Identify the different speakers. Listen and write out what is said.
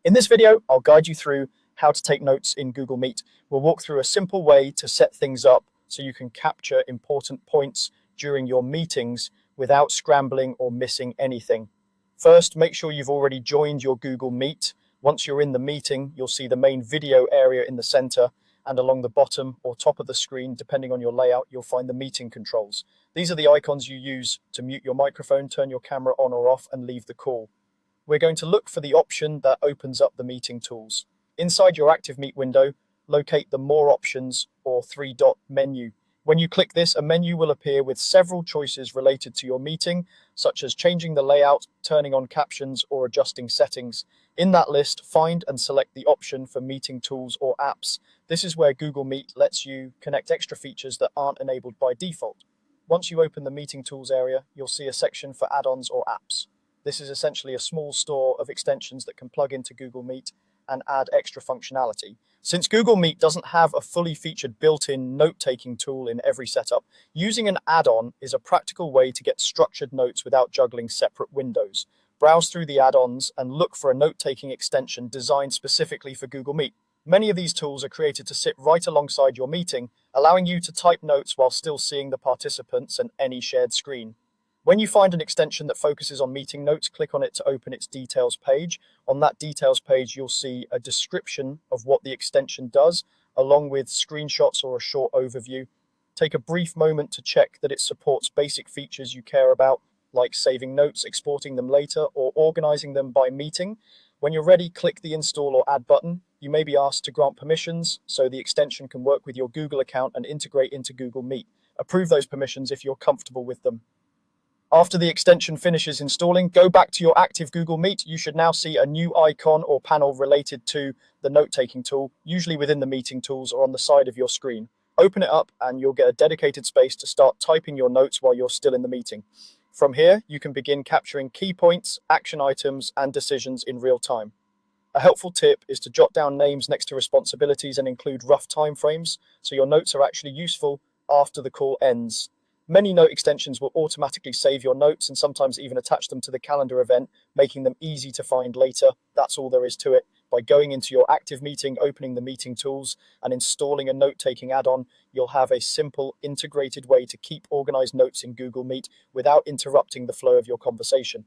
Speaker 1: In this video, I'll guide you through how to take notes in Google Meet. We'll walk through a simple way to set things up so you can capture important points during your meetings without scrambling or missing anything. First, make sure you've already joined your Google Meet. Once you're in the meeting, you'll see the main video area in the center, and along the bottom or top of the screen, depending on your layout, you'll find the meeting controls. These are the icons you use to mute your microphone, turn your camera on or off, and leave the call. We're going to look for the option that opens up the meeting tools. Inside your Active Meet window, locate the More Options or three-dot menu. When you click this, a menu will appear with several choices related to your meeting, such as changing the layout, turning on captions, or adjusting settings. In that list, find and select the option for meeting tools or apps. This is where Google Meet lets you connect extra features that aren't enabled by default. Once you open the meeting tools area, you'll see a section for add-ons or apps. This is essentially a small store of extensions that can plug into Google Meet and add extra functionality. Since Google Meet doesn't have a fully featured built-in note-taking tool in every setup, using an add-on is a practical way to get structured notes without juggling separate windows. Browse through the add-ons and look for a note-taking extension designed specifically for Google Meet. Many of these tools are created to sit right alongside your meeting, allowing you to type notes while still seeing the participants and any shared screen. When you find an extension that focuses on meeting notes, click on it to open its details page. On that details page, you'll see a description of what the extension does, along with screenshots or a short overview. Take a brief moment to check that it supports basic features you care about, like saving notes, exporting them later, or organizing them by meeting. When you're ready, click the Install or Add button. You may be asked to grant permissions so the extension can work with your Google account and integrate into Google Meet. Approve those permissions if you're comfortable with them. After the extension finishes installing, go back to your active Google Meet. You should now see a new icon or panel related to the note-taking tool, usually within the meeting tools or on the side of your screen. Open it up and you'll get a dedicated space to start typing your notes while you're still in the meeting. From here, you can begin capturing key points, action items, and decisions in real time. A helpful tip is to jot down names next to responsibilities and include rough timeframes so your notes are actually useful after the call ends. Many note extensions will automatically save your notes and sometimes even attach them to the calendar event, making them easy to find later. That's all there is to it. By going into your active meeting, opening the meeting tools, and installing a note-taking add-on, you'll have a simple, integrated way to keep organized notes in Google Meet without interrupting the flow of your conversation.